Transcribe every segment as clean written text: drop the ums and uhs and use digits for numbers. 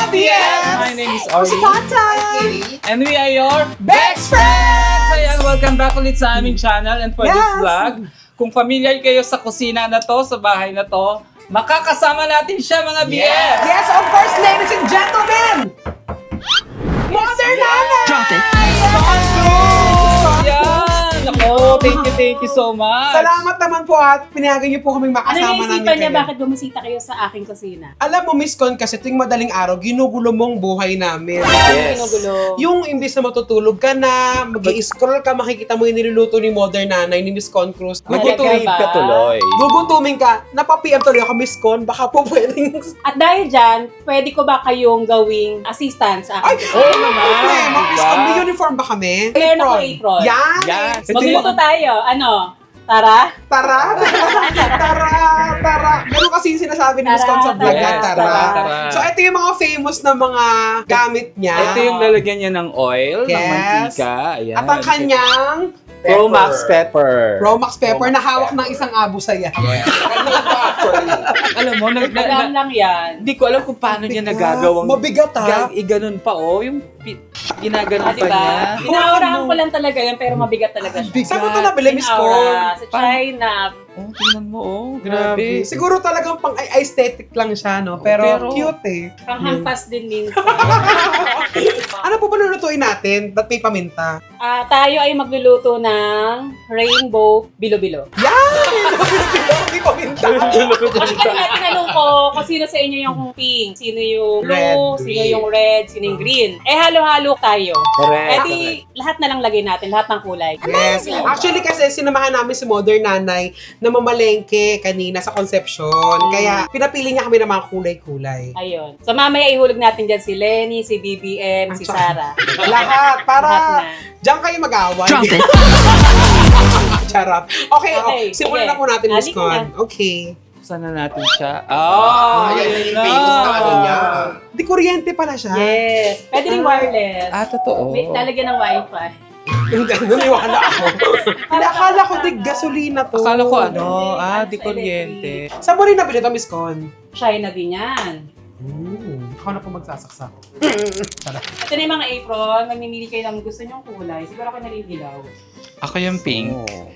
BF! My name is Ako si Ori. Patay! And we are your Best Friends! Ayan, welcome back ulit sa aming channel and for this Yes! vlog. Kung familiar kayo sa kusina na to, sa bahay na to, makakasama natin siya mga BF! Yes, of course, ladies and gentlemen! Mother Nana! Drop it. Yan! Ako, thank you so much! Salamat naman po at pinayagan niyo po kaming Ano makasama namin naisipan niya kayo. bakit bumisita kayo sa aking kusina? Alam mo, Miss Con, kasi tuwing madaling araw, ginugulo mong buhay namin. Ano ginugulo? Yung imbis na matutulog ka na, mag-i-scroll ka, makikita mo yung niluluto ni Mother Nanay, ni Miss Con Cruz. Mag-crave ka tuloy. Gugutumin ka, napapiyam tuloy ako, Miss Con, baka po pwedeng... At dahil dyan, pwede ko ba kayong gawing assistant sa Ay, aking oo kusina? problema, Miss Con, Diba? may uniform ba kami? Meron ako apron. Yan! Yan. Magluluto tayo. Ano? Tara? Tara! Tara! Ganun kasi yung sinasabi ni Miss Con sa vlog Tara, yan, Yes, tara. tara. So, ito yung mga famous na mga gamit niya. Ito yung lalagyan niya ng oil, ng Yes. mantika. Ayan. At ang kanyang Promax pepper. Romax pepper na hawak pepper. ng isang abo saya. Alam mo, Alam lang yan. hindi ko alam kung paano niya nagagawang Mabigat ha. iganon pa yung ginaganon Ah, pa niya. diba? Inaurahan ko lang talaga yan, pero mabigat talaga siya. Saan mo ito nabili, Miss Con? Inaura. Sa China. Oh, tingnan mo, grabe. Siguro talagang pang aesthetic lang siya, no? Pero cute eh. Panghampas din minsan. Ano po ba lulutuin natin? Ba't may paminta? Tayo ay magluluto ng rainbow bilo-bilo. May paminta. Kasi kanina tinanong ko kung sino sa inyo yung pink, sino yung blue, Red, sino green. yung red, sino yung green. Eh halo-halo tayo. Correct. Eh di, lahat na lang lagay natin, lahat ng kulay. Yes. Actually kasi sinamahan namin si Mother Nanay na mamalengke kanina sa Concepcion. Kaya pinapili niya kami ng mga kulay-kulay. Ayun. So mamaya ihulog natin dyan si Lenny, si BBM, si Sarah. Lahat. Para Lahat na. diyan kayo mag-away. Drop it. Charot. Okay, Okay, simulan sige. na po natin, Miss Halika Con. na. Okay. Saan na natin siya? Oh, Ayan yun yung famous na ano niya. Di kuryente pala siya. Yes. Pwede rin wireless. totoo. May lalagyan ng wifi. Hindi, naniwala ako. Hindi, akala ko di gasolina to. Akala ko Hindi, di kuryente. Saan mo rin nabili to, Miss Con? China din yan. Ako na po magsasaksak. Ito na yung mga apron. Mamimili kayo ng gusto nyong kulay. Siguro ako na rin ilaw. Ako yung pink. Oh.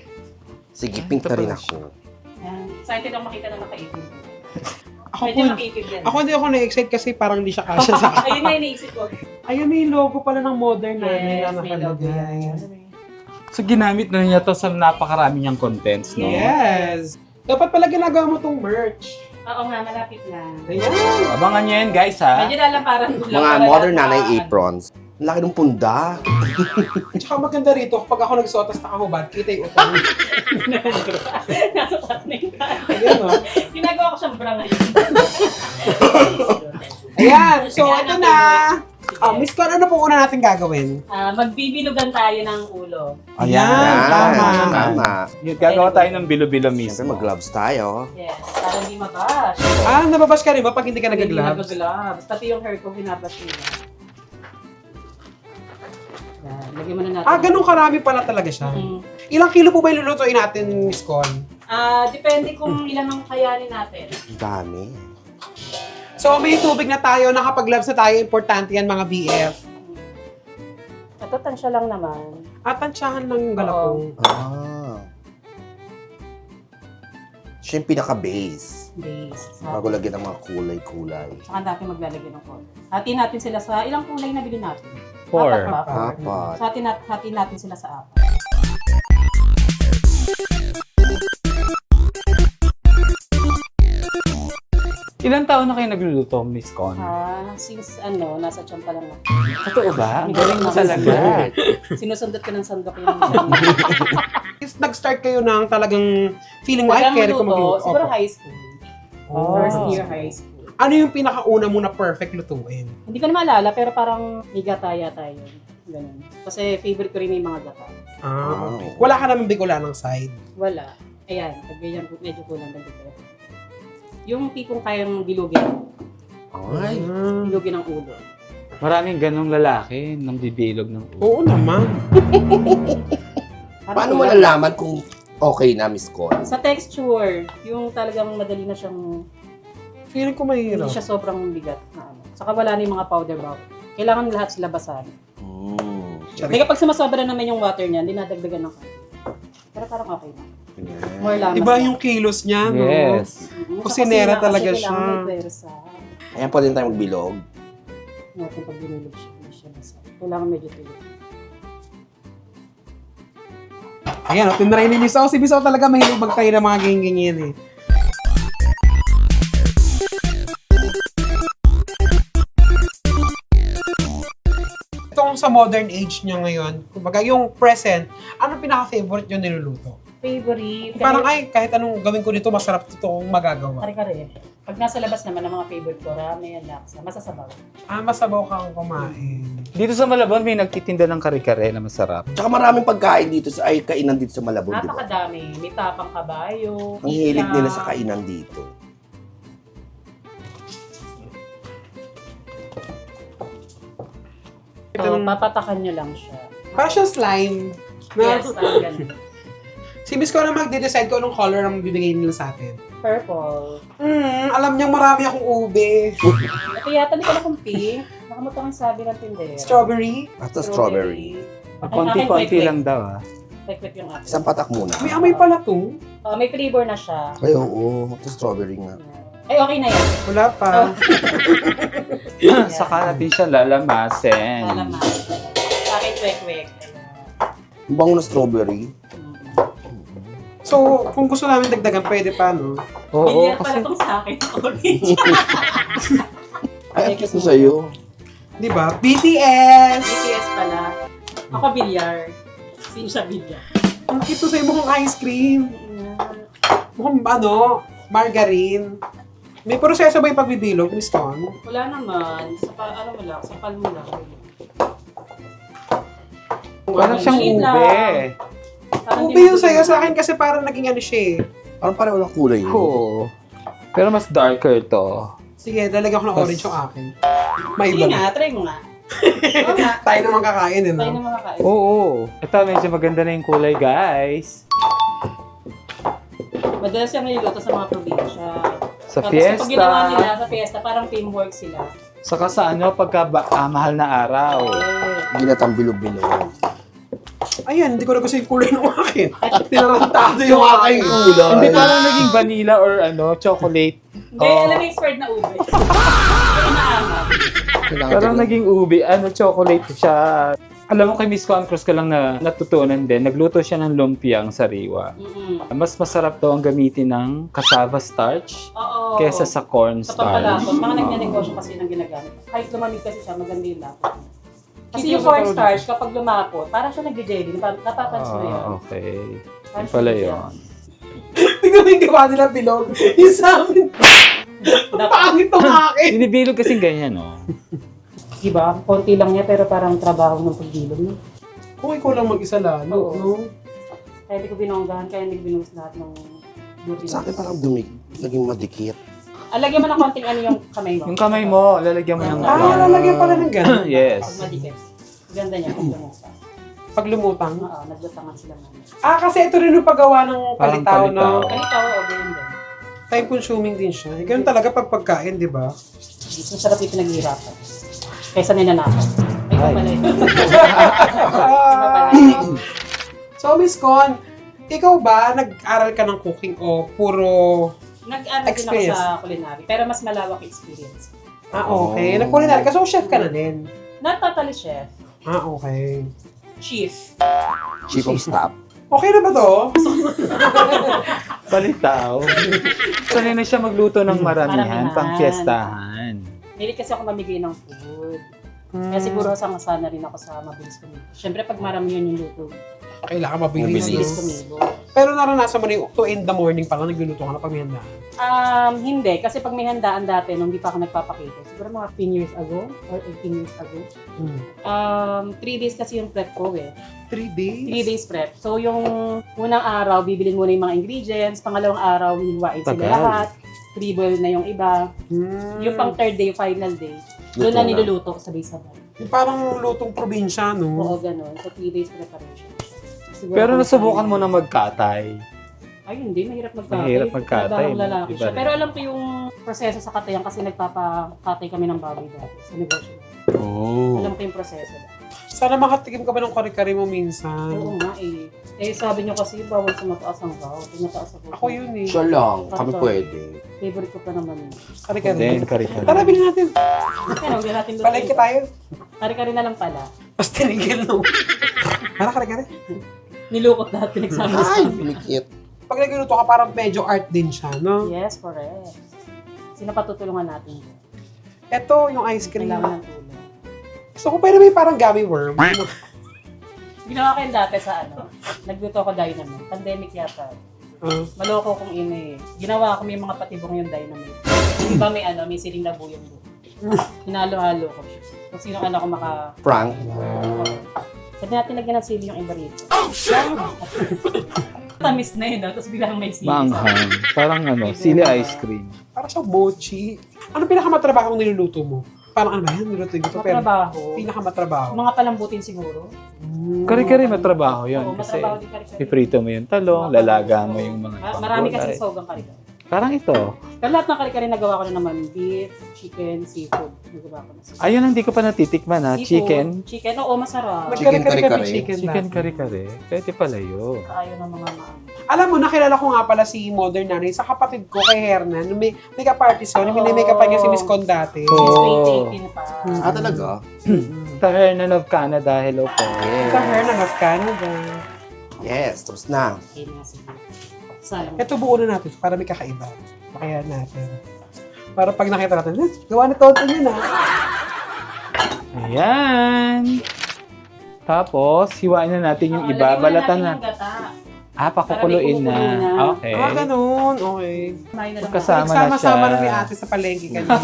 Sige, pink na rin ako. Yan. Excited ako makita na naka-apron. Ako Medyo po, makitid yan. ako hindi ako na-excite kasi parang hindi siya kasya sa akin. Ayun na yung naisip ko. Ayun, may logo pala ng Modern na Yes, may logo nakalagay. yan. So ginamit na niya to sa napakarami niyang contents, no? Yes! Dapat pala ginagawa mo tong merch. Oo nga, malapit na. Ayan. Abangan niyo yan, guys, ha? Medyo lang parang kulang. Mga modern nanay aprons. Ang laki ng punda. Tsaka maganda rito, kapag ako nagsuot tas nakahubad, kita yung utang. Nasa tatning tayo. Ayan, no? Ginagawa ko siyang bra ngayon. Ayan, so Ayan, ito na. Miss Con, ano po una natin gagawin? Magbibilugan tayo ng ulo. Ayan, tama. Tama. Yung gagawa tayo ng bilo-bilo Siyempre mismo. mag-gloves tayo. Yes, para hindi mabash. Nababas ka rin ba pag hindi ka Hindi nag-gloves? nag-gloves. Pati yung hair ko, binabash nila. Yan, lagyan mo na natin. Ganun karami pala talaga siya. Mm. Ilang kilo po ba yung lulutuin natin, Miss Con? Depende kung ilan ang kayanin natin. Ang dami. So, may tubig na tayo, nakapag-gloves na tayo, importante yan mga BF. Ito, tansya lang naman. At tansyahan lang yung galapong. Siya yung pinaka-base. Base. Bago lagyan ng mga kulay-kulay. Saka natin maglalagay ng kulay. Hati natin sila sa ilang kulay na bilhin natin. 4. Apat ba? Apat. So, hati natin sila sa apat. Ilang taon na kayo nagluluto, Miss Con? Since nasa tiyan pa lang ako. Totoo ba? Ang galing mo Ang talaga. Sinusundot ko ng sandok yung Is nag-start kayo ng talagang feeling mo, ay, carry ko magluto. Siguro Opo. high school. First year high school. Ano yung pinakauna mo na perfect lutuin? Hindi ko na maalala, pero parang may gata yata yun. Ganun. Kasi favorite ko rin yung mga gata. Okay. Wala ka naman bigolanang side. Wala. Ayan, pag ganyan, medyo kulang lang dito. Yung tipong kayang bilugin. Ay. Bilugin ng ulo. Maraming ganong lalaki nang bibilog ng ulo. Oo naman. Paano mo nalaman kung okay na, Miss Con? Sa texture, yung talagang madali na siyang, Feeling ko mahirap. hindi siya sobrang bigat na ano. Saka wala na yung mga powder bago. Kailangan lahat sila basahan. Sorry. Kaya kapag sumasobra naman yung water niya, dinadagdagan ng konti. Pero parang okay na. More lamas Iba na. yung kilos niya, no? Yes. Sa Kusinera kusina, talaga kasi siya. kailangan may pwersa. Ayan, pwede na tayo magbilog. Natin pag binulog siya, hindi siya basa. Kailangan medyo tuloy. Ayan, tinry ni Misaw. Si Misaw talaga mahilig magtayo ng mga ganyan eh. Itong sa modern age niya ngayon, kumbaga yung present, ano pinaka-favorite yung niluluto? Favorite. Parang ay, kahit anong gawin ko dito, masarap itong magagawa. Kare-kare. Pag nasa labas naman ang mga favorite ko, ramen, laksa, masasabaw. Ah, masabaw kang kumain. Dito sa Malabon, may nagtitinda ng kare-kare na masarap. Tsaka maraming pagkain dito ay kainan dito sa Malabon, di ba? Napakadami. May tapang kabayo. Ang hilig itlog. nila sa kainan dito. So, papatakan nyo lang siya. Parang siya slime. Na, Yes, parang ganun. Si Miss ko na magde-decide ko anong color ang bibigay nila sa atin. Purple. Alam niyang marami akong ube. Ito yata, hindi ko na kung pink. Nakamutang ang sabi ng tindera. Strawberry. At strawberry. Konti-konti lang daw, ah. Quick yung akin. Isang patak muna. May amoy pala to. May flavor na siya. Ay, oo. Ito strawberry nga. Ay, okay na yan. Wala pa. Saka natin siya lalamasin. Alaman. Sa akin, quick. Ang bango na strawberry. So, kung gusto namin dagdagan, pwede pa, no? Oo, Bilyar kasi pala itong sa akin. Orange. Ay, at least sa'yo. Di ba? BTS! BTS pala. Ako bilyar. Sin siya bilyar. Ang cute to sa'yo, mukhang ice cream. Mukhang, margarine. May proseso ba yung pagbibilog, Miss Con? Wala naman. Ano mo lang, sa palmo lang. parang siyang Maliit ube. lang. Parang Ube yung sa'yo, sa akin kasi parang naging ano siya eh. Parang pareho lang kulay yun. Oo. Pero mas darker to. Sige, lalagyan ko ng orange yung akin. May Sige iba. nga, try mo nga. Oo nga. Tayo naman kakain, eh, Tayo no? na makakain. Oo. Ito, medyo maganda na yung kulay, guys. Madalas yung niluluto sa mga probinsya. Sa Tapos kapag ginawa nila fiesta. sa fiesta, parang teamwork sila. Saka sa pagka mahal na araw. Ginatang bilog-bilog. Ayan, hindi ko na gusto yung kulay ng akin. Tinarantado yung aking kulay. Hindi parang naging vanilla or chocolate. Hindi, alam mo yung spread na ube. Kaya naangat. Parang naging ube, chocolate siya. Alam mo kay Miss Con Cruz ka lang na natutunan din, nagluto siya ng lumpiang sariwa. Mas masarap daw ang gamitin ng cassava starch Oo. kesa sa corn Sa starch. pampalapot, mga nagnanegosyo kasi nang ginagamit. Kahit lumamig kasi siya, maganda yung lapot. Kasi yung cornstarch, kapag lumapot, parang siya nag-jelly. Napapansin mo yun. Okay. Yun Parang pala siya. yun. Tingnan mo yung gawa nila bilog. Yung sa amin, pangit ng akin. Binibilog kasi ganyan, no? Diba? Konti lang niya, pero parang trabaho ng pagbilog. No? Kung ikaw lang mag-isa lalo, Oo. no? Kaya hindi ko binonggahan, kaya hindi ko binuhos lahat ng glutinous. Sa akin parang naging madikit. Lagyan mo ng konting yung kamay mo. Yung kamay mo, lalagyan mo ng Lalagyan pala ng gano'n. Pag Yes. madikit. Ganda niya, pag lumutang. Pag lumutang. Oo, naglutangan sila man. Kasi ito rin yung paggawa ng Parang palitaw, palitaw. no? Kanita ako, ganyan din. Time consuming din siya. Ganun talaga pag pagkain, di ba? Masarap yung pinaghihirapan. Kaysa ninanakaw. Ay, Ay. pala yun. So, Miss Con, ikaw ba nag-aral ka ng cooking o puro... Nag-ano din ako Experience. sa culinary, pero mas malawak experience. Okay. Nag-culinary ka. So, chef ka na din. Not totally chef. Okay. Chief. Chief of staff. Okay na ba to? Palitaw. Sanay na siya magluto ng maramihan, Maramihan. pang fiestahan. Hindi kasi ako mamigay ng food. Kaya siguro sana rin ako sa mabilis kumibo. Siyempre, pag maramihan yung luto, Kailangan mabilis. mabilis no? kumibo. Pero naranasan mo na yung 2 in the morning pa lang nagluluto ka na pag may handaan. Hindi. Kasi pag may handaan dati, nung di pa ako nagpapakita, siguro mga 10 years ago or 18 years ago, 3 days kasi yung prep ko eh. 3 days? 3 days prep. So, yung unang araw, bibilin muna yung mga ingredients. Pangalawang araw, hiwain sila Tagal. lahat. Tribal na yung iba. Yung pang third day, final day, doon na Luto na. niluluto ko sabay-sabay. Yung parang lutong probinsya, no? Oo, ganun. So, 3 days preparation. Siguro Pero kung nasubukan saan- mo na magkatay. Ay, hindi. Mahirap magkatay. Mahirap magkatay, Parang no? lalaki Iba siya. rin. Pero alam ko yung proseso sa katayan kasi nagpapakatay kami ng baboy dati sa negosyo. Oh. Alam ko yung proseso. Sana makatikim ka ba ng kare-kare mo minsan? Oo nga eh. Eh, sabi niyo kasi bawal sa mataas ang baw. Pag mataas ako. Ako yun eh. Siya lang. Kami pwede. Favorite ko pa naman yun. Kare-kare. Then, kare-kare. Tara, bilhin natin. Kaya huwag natin lutuin. Palengke tayo. Kari-kari na lang pala. Mas tinigil no. Tara, kare-kare. Nilukot lahat pinagsama Ay, sa pinikit. Pag nagluluto ka, parang medyo art din siya, no? Yes, correct. Sino patutulungan natin? Ito, yung ice cream. Kailangan ng tulong. Gusto ko pero may parang gummy worm. Ginawa ko yun dati sa ano, nagluto ako dynamite. Pandemic yata. Maloko kong ina eh. Ginawa ko may mga patibong yung dynamite. Di ba may ano, may siling na buyong doon. Hinalo-halo ko siya. Kung sino ano ko maka... Prank. Pwede natin lagyan ng sili yung iba rito. Tamis na yun, no? Tapos bilang may sili. Maanghang. Parang ano, sili ice cream. Parang siyang mochi. Ano pinakamatrabahong niluluto mo? Parang ano ba yan? Niluto ko to. Pero Matrabaho. pinakamatrabaho. Mga palambutin siguro. Kare-kare matrabaho yun. Oo, Kasi matrabaho din kare-kare. piprito mo yung talong, lalaga mo yung mga ibang Marami kasi gulay. sogang kare-kare. Parang ito. Pero lahat ng kare-kare nagawa ko na naman, beef, chicken, seafood. Nagawa ko na sa Ayun, hindi ko pa natitikman ha. Seafood. Chicken. Chicken, oo, masarap. Chicken kare-kare. Chicken kare-kare. Pwede pala yun. Kaayo ng mga maano. Alam mo, nakilala ko nga pala si Modern Nanay sa kapatid ko kay Hernan. Nung may makeup artist yun, may-makeup niya si Miss Con dati. Oo. Since 2018 pa. Ah, talaga? The Hernan of Canada. Hello po. Sa Hernan of Canada. Yes, tapos na. Okay na, sige. Sana. Ito buo na natin para may kakaiba. Kaya natin. Para pag nakita natin, gawa ni Toto yun ah. Ayan. Tapos, hiwain na natin yung iba. Balatan na. Pakukuluin na. Okay. Ganun. Okay. Magkasama na siya. Nagsama-sama na ni ate sa palengke kanina.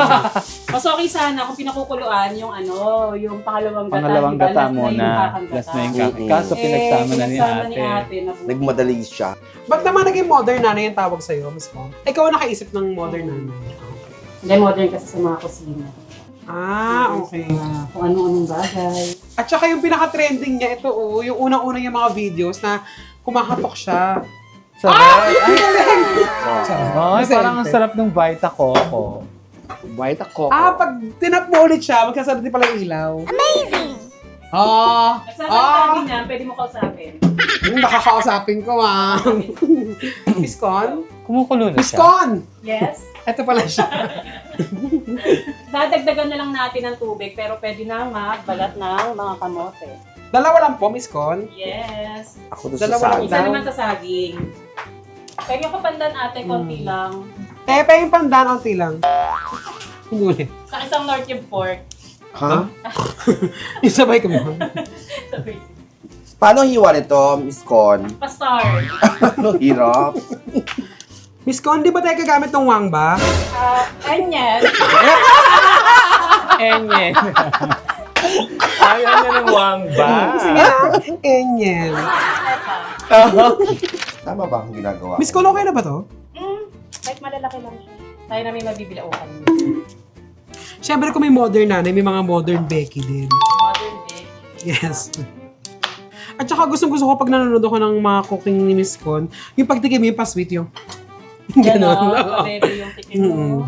Mas okay sana kung pinakukuluan yung ano, yung pangalawang gata. Pangalawang diba? gata Last na muna. yung kakang Last gata. na yung kakang. Mm-mm. Kaso pinagsama na ni pinagsama ate. Nagmadali siya. Ba't naman naging Modern Nanay yung tawag sa'yo, Miss Con? Ikaw ang nakaisip ng Modern Nanay. Hindi, modern kasi sa mga kusina. Okay. Kung ano-anong bagay. At saka yung pinaka-trending niya, ito yung unang-una yung mga videos na kumakatok siya. Sarap. Oh. Ay, parang ang sarap ng Vita Coco. White ako. Pag tinap mo ulit siya, magsasalita pala yung ilaw. Amazing! Nagsasalita din yan, pwede mo kausapin. Baka kausapin ko Miss Con? Kumukulo na Miss siya. Con! Yes. Ito pala siya. Dadagdagan na lang natin ng tubig, pero pwede na magbalat ng mga kamote. Dalawa lang po, Miss Con. Yes. Ako doon sa Dalawa lang side. Isa naman sa saging. Pwede yung kapandan ate, konti lang. Tepe yung pandan, onti lang. Hinuli. Sa isang North Cube pork. Ha? Yung sabay ka mo. Paano hiwa nito, Miss Con? Pastar. Ano, hirap? Miss Con, di ba tayo gagamit ng wang ba? Onion. Enyen. Ayaw niya ng wangba. Sige na. Enyen. Tama ba ang ginagawa? Miss Con, okay na ba to? Kahit malalaki lang siya. Tayo na may mabibilaukan. Siyempre kung may Modern Nanay, may mga Modern Becky din. Modern day. Yes. At saka gustong-gusto ko pag nanonood ako ng mga cooking ni Miss Con, yung pagtikim yung pa-sweet yung Ganon. ganon. Baby yung tikin mo.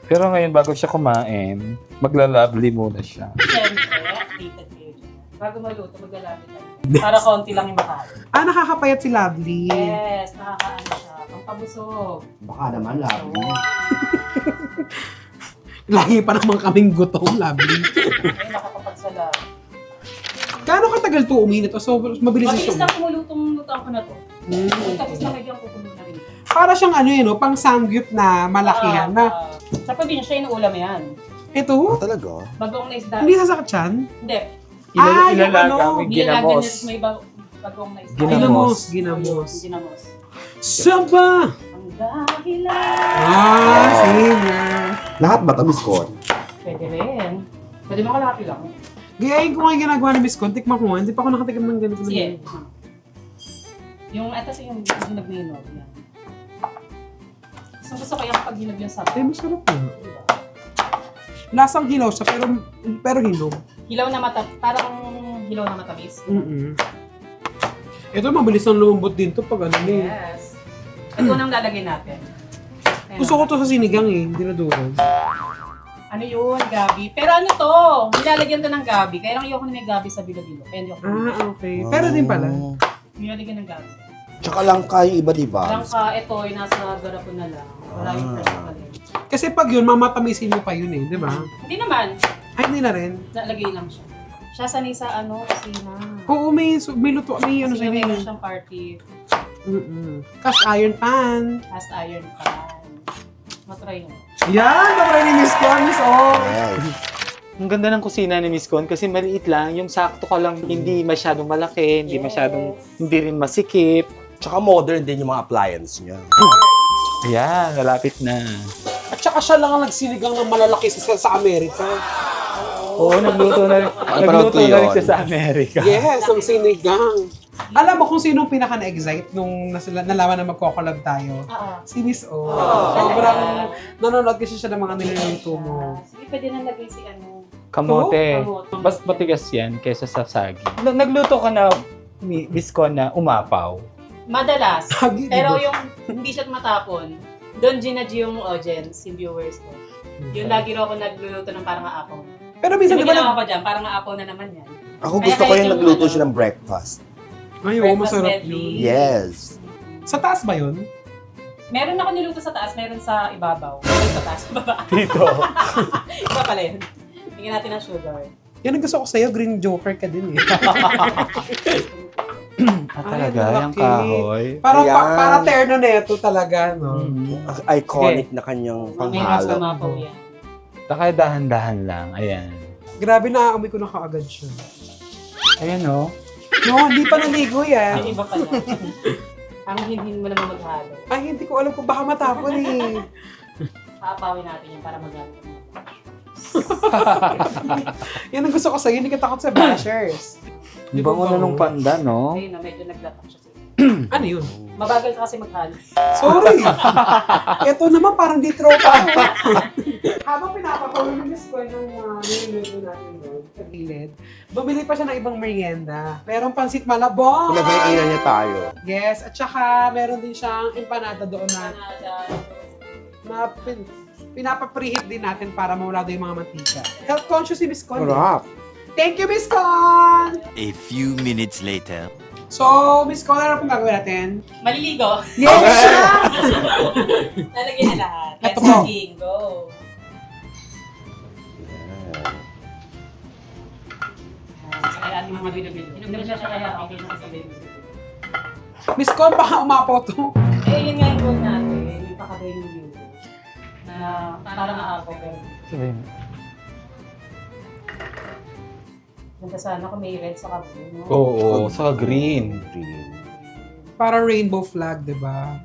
Pero ngayon, bago siya kumain, magla-lovely muna siya. Siyempre, updated kayo dyan. Bago maluto, maglalapit tayo. Para konti lang yung makain. Nakakapayat si Lovely. Yes, nakakaano siya. Pampabusog. Baka naman, labi. Lagi pa naman kaming gutom, Lovely. Ay, nakakapagsalam. Gaano katagal to uminit? O so, mabilis na Mabilis siya. lang kumulutong-lutang ko na to. Tapos na medyo kukulo na rin. Para siyang pang samgyup na malakihan na. Sa probinsya, inuulam yan. Ito, Talaga? Bagong na isda. hindi sasakit yan. Hindi. Yung Ilalaga ano, mo yung Nilalagyan ginamos. nila may bagong na isda. Ginamos. Ginamos. Ginamos. Saba! Ang dahilan. Singer. Lahat ba ito, Miss Con? Pwede rin. Pwede mo kalaki lang. Gayahin ko nga yung ginagawa ni Miss Con, tikman ko nga. Hindi pa ako nakatikim ng ganito. Sige. Yung, eto sa yung nagminog. Yan. Gusto ko yung pag-hinog yung sarap. Masarap yun. Lasang hilaw siya, pero hinog. Hilaw na parang hilaw na matamis. Ito, mabilis ang lumambot din to pag Yes. Ito unang lalagay natin. Ayan. Gusto ko to sa sinigang eh, dinaduro. Ano yun? Gabi. Pero ano to? Nilalagyan to ng gabi. Kaya lang ayoko na may gabi sa bilo-bilo. Kaya hindi ako. Okay. Pero din pala. Nilalagyan ng gabi. Tsaka langka yung iba, diba? Lang ka, ito ay nasa garapon na lang. Wala yung fresh pa rin. Kasi pag yun, mamatamisin mo pa yun eh, di ba? Hindi naman. Ay, hindi na rin. Nalagay lang siya. Siya sanay sa kusina. Oo, may luto, may ano Kasi siya. meron siyang party. Cast iron pan. Cast iron pan. Matry mo. Yan, natry ni Miss Corns, oh. Yes. Ang ganda ng kusina ni Miss Con kasi maliit lang, yung sakto ka lang, hindi masyadong malaki, hindi masyadong, hindi rin masikip. Tsaka modern din yung mga appliance niya. Ayan, malapit na. At saka siya lang ang nagsinigang ng malalaki sa Amerika. Oo, nagluto na rin. Napanood Nagluto ko na rin yun. siya sa Amerika. Yes, ang sinigang. Alam mo kung sino pinaka na-excite nung nalaman na magko-collab tayo? Si Miss O. Sobrang nanonood kasi siya ng mga niluluto mo. Sige, pwede na lagay si ano. Kamote. Kamote. Mas matigas yan kaysa sa saging. Nagluto ka na, Miss Con, na umapaw. Madalas. Hagi, Pero diba? yung hindi siya matapon, doon ginadji yung audience, yung viewers ko. Yung lagi raw ako nagluluto ng parang aapaw. Pero minsan, Yung di ba? ginawa ko dyan, parang aapaw na naman yan. Ako Kaya gusto ko kahit yung yung nagluto ano, siya ng breakfast. Ay, oo, breakfast masarap medley. yun. Yes. Sa taas ba yun? Meron ako niluto sa taas, meron sa ibabaw. Ay, sa taas, baba. Dito. Iba pala yun. Tingnan natin ang sugar. Yan ang gusto ko sa'yo, green joker ka din eh. Talaga, Ay, yung laki. kahoy. Parang Ayan. para terno neto talaga, no? Iconic na kanyang May mas panghalo. lumapaw yan. Taka dahan-dahan lang. Ayan. Grabe, naaamoy ko na kaagad siya. Ayan o. No, hindi pa naligo yan. Ay, iba pala. Ang hinhin mo naman maghalo. Ay, hindi ko alam kung baka matapon eh. Paapawin natin yan para maghalo. Yan ang gusto ko sa'yo, hindi ka takot sa bashers. Di ba mo na nung panda, no? Ayun na, medyo naglatak siya sa'yo. Ano yun? Mabagal ka kasi maghalo. Sorry! Ito naman parang di tropa. Habang pinapatuloy ng Miss Gwen ng niluluto natin doon, sa gilid, bumili pa siya ng ibang merienda. Merong pansit malabong! Pinagkainan niya tayo. Yes, at saka meron din siyang empanada doon na pinapapreheat din natin para mawala doon yung mga mantika. Health conscious si Miss Con. Sarap. Thank you, Miss Con! A few minutes later. So, Miss Con, ano pong gagawin natin? Maliligo. Yes! Lalagyan na lahat. Let's Ito po. begin. Go. Kaya ating mga bilo-bilo. Inom siya kaya okay na sa bilo. Miss Con, baka umapaw to. Eh, yun nga yung goal natin. Yung pakagay ng bilo. Na parang aapaw pero. Ganda sana kung may red sa kablo, no? Oo, saka green. Para rainbow flag, di ba?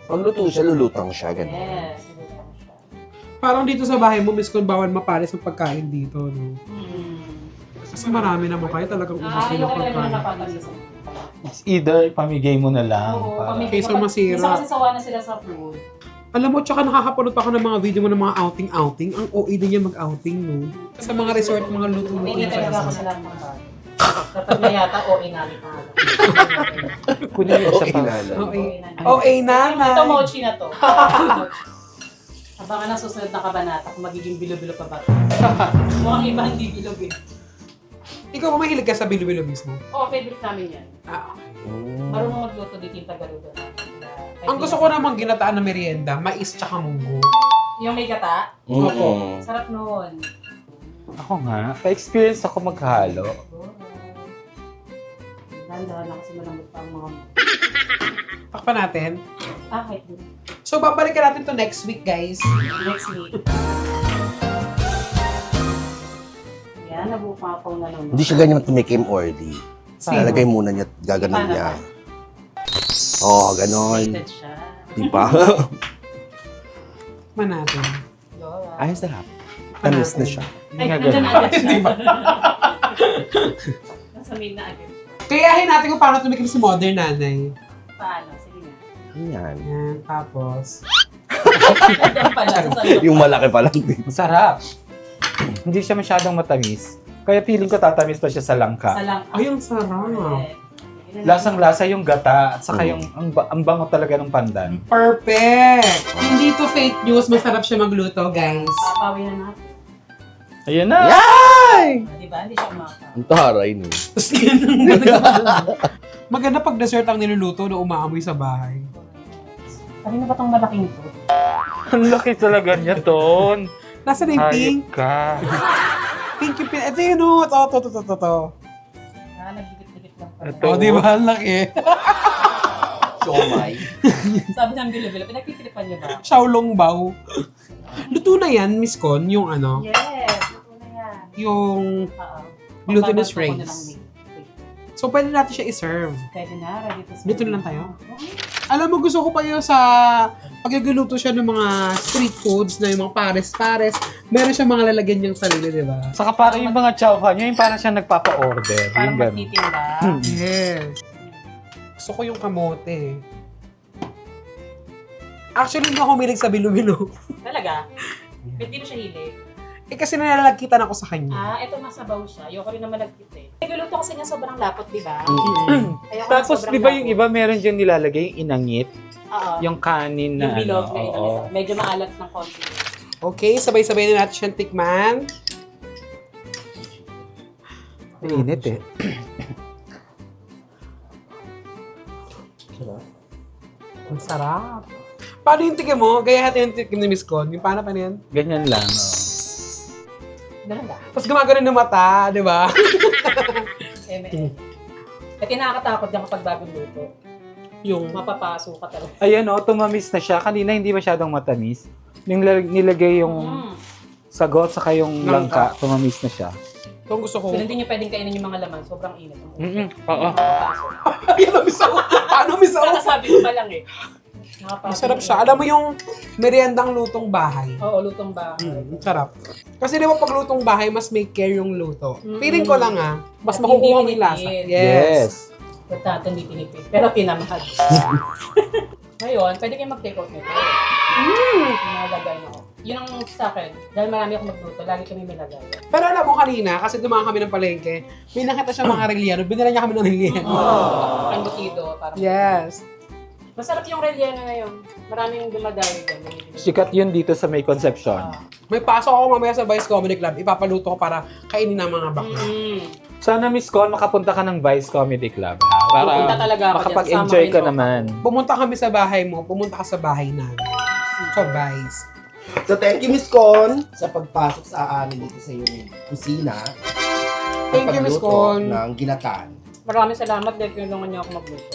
Pag luto siya, lulutang siya. Ganun. Yes, ganda ko siya. Parang dito sa bahay mo, Miss Con, bawal mapalis ang pagkain dito, no? Kasi marami naman kayo talagang ubos nila Ayoko rin pagkain. na napapalisan. It's either pamigay mo na lang. Oo, para- pamigay Kaysa ko pa- masira. Minsan kasi sawa na sila sa food. Alam mo, tsaka nakakapanood pa ako ng mga video mo ng mga outing-outing. Ang OA din niya mag-outing, no? Sa mga resort, mga luto-luto Hindi na talaga ako siya. sa lahat ng bagay. Kapag na yata, OA namin pangalan. Kunin mo sa Okay pang... na lang. OA. na. OA naman. Ito, mochi na to. Abangan ang susunod na kabanata kung magiging bilo-bilo pa ba ito. Mukhang iba hindi bilo-bilo. Ikaw ba mahilig ka sa bilo-bilo mismo? Oo, favorite namin yan. Ah, okay. Marunong magluto dito yung Tagaluto natin. Ang gusto ko namang ginataan na merienda, mais tsaka munggo. Yung may gata, Oo. sarap nun. Ako nga, pa-experience ako maghalo. Dahan-dahan na kasi malambot pa ang mga Takpan natin. kahit So, babalikan natin to next week, guys. next week. Yan, nabupapaw na naman. Hindi siya ganyan tumikim oily. Lalagay muna niya, gaganon Paano niya. ba? Oo, ganon. Rated siya. Diba? Tikman natin. Lola. Ay, sarap. Tamis na siya. Ay, Nga nandyan ganun. agad siya. Nasa main na agad siya. Kayahin natin kung paano tumikim si Modern Nanay. Paano? Sige nga. Ayan. Yan, tapos. Nandyan pala. Sa salot. Yung malaki pa lang. Masarap. Hindi siya masyadong matamis. Kaya feeling ko tatamis pa siya sa langka. Sa lang. Ay, ang sarap. Correct. Lasang-lasa yung gata at saka yung ang bango talaga ng pandan. Perfect! Hindi to fake news, masarap siya magluto, guys. Papawi na natin. Ayun na! Yay! Di ba? Hindi siya umaka. Ang taray no. Tapos maganda pag dessert ang niluluto na umaamoy sa bahay. Kanina ba tong malaking to? Ang laki talaga niya, Ton. Nasa na yung pink? Hayop ka. Pink yung pink. Ito yun o. Ito. Nagdikit-dikit lang pala. Ito. O, di ba? Ang laki. Siomay. Sabi ng Bilo-Bilo, pinagtitiripan niyo ba? Xiaolong bao. Luto na yan, Miss Con, yung ano, Yes, ito na yan. yung Oo. glutinous Papabanto ko na rice. lang, wait. So, pwede natin siya i-serve. Pwede na, ready to serve. Dito na lang tayo? Alam mo, gusto ko pa yun sa pag-gluto siya ng mga street foods na yung mga pares-pares. Meron siya mga lalagyan niyang sarili, di ba? Saka parang yung mga chowhan niya, yung parang siya nagpapa-order. Parang Yung ganun. magtitinda. Yes. Gusto ko yung kamote. Actually, hindi ako humilig sa bilo-bilo. Talaga? Ba't di mo siya hilig? Eh, kasi nalalagkitan ako sa kanya. Ah, ito masabaw siya. Ayoko rin naman nagkit eh. Nagluluto kasi niya sobrang lapot, di ba? Ayoko Tapos, sobrang di ba yung lapot. iba meron dyan nilalagay yung inangit? Oo. Yung kanin na Yung bilog na ano. ito. Oo. Medyo maalat ng konti. Okay, sabay-sabay na natin siyang tikman. Init eh. Ang sarap. Paano yung tikim mo? Gaya natin yung tikim ni Miss Con. Yung paano pa yan? Ganyan lang. Ganun ba? Tapos gumagano ng mata, di ba? At nakakatakot yan kapag bagong luto. yung Mapapaso ka talaga. Ayan o, tumamis na siya. Kanina hindi masyadong matamis. Yung nilagay yung sagot saka yung langka, tumamis na siya. itong gusto ko. So, hindi nyo pwedeng kainin yung mga laman. Sobrang init. Oo. Mapapaso. Ayun ang misaw. Paano misaw? Kakasabi ko pa lang eh. Nakapasok Masarap yung siya. init. Alam mo yung meriendang lutong bahay. Oo, lutong ba? Ang sarap. Kasi di ba pag lutong bahay, mas may care yung luto. Feeling ko lang mas At makukuha mo hindi yung lasa. tinipid. Yes. Importante hindi tinipid. Pero tinamahal. Ngayon, pwede kayo mag-take out nito. Nalagay na ako. Yun ang sa akin. Dahil marami akong magluto, lagi kami may lagay. Pero alam mo kanina, kasi dumaan kami ng palengke, may nakita siya mga relleno, binila niya kami ng relleno. Ang butido. Parang Yes. Masarap yung relleno na yun. Maraming dumadayo dyan. Sikat yun dito sa May Concepcion. May pasok ako mamaya sa Vice Comedy Club, ipapaluto ko para kainin ng mga bakla. Sana, Miss Con, makapunta ka ng Vice Comedy Club. Ha? Para Pupunta talaga ako dyan. makapag-enjoy Sama ka kayo. naman. Pumunta kami sa bahay mo, pumunta ka sa bahay namin. Sa Vice. So, thank you, Miss Con, sa pagpasok sa amin dito sa iyong kusina. Thank you, Miss Pagluto Con. ng ginatan. Maraming salamat dahil tinulungan niyo ako magluto.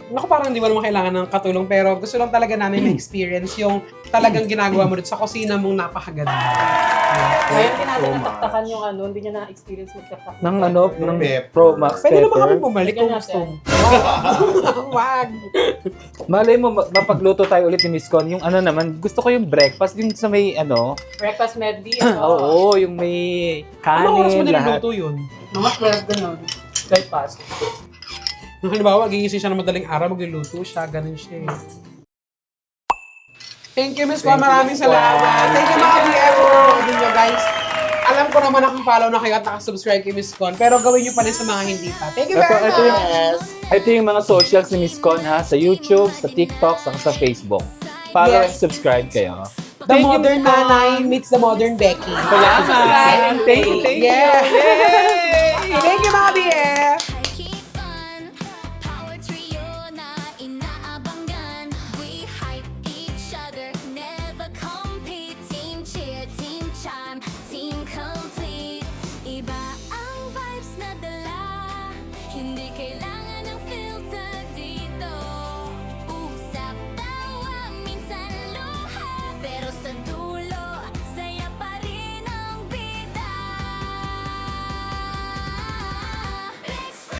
Naku, parang hindi mo naman kailangan ng katulong, pero gusto lang talaga namin na-experience yung talagang ginagawa mo dito sa kusina mong napakaganda. Ngayon din natin so nataktakan yung ano, hindi niya na-experience magtaktak. Ng ano, ng Pepper. Pro Max Pwede naman kami Pepper. bumalik kung Bigyan gusto natin. mo. Wag. Malay mo, mapagluto tayo ulit ni Miss Con. Yung ano naman, gusto ko yung breakfast din sa may ano. Breakfast medley. Oo, yung may Ano oras mo kanin, lahat. niluluto yun? Mga 12 ganun. Kahit fast. Yung halimbawa, gigising siya ng madaling araw, magluluto siya, ganun siya eh. Thank you, Miss Con. Maraming salamat. Thank you, mga BF. Din nyo, guys. Alam ko naman akong follow na kayo at nakasubscribe kay Miss Con, pero gawin nyo pa rin sa mga hindi pa. Thank you very much. Ito yung mga socials ni Miss Con ha, sa YouTube, sa TikTok, saka sa Facebook. Follow and Yes. subscribe kayo. The modern nanay meets the modern Becky. Salamat! Thank you, thank you! Yeah. Thank you, mga BF. Keep on, power trio na inaabangan. We hype each other, never compete. Team cheer, team chime, team complete. Iba ang vibes na dala, hindi kailangan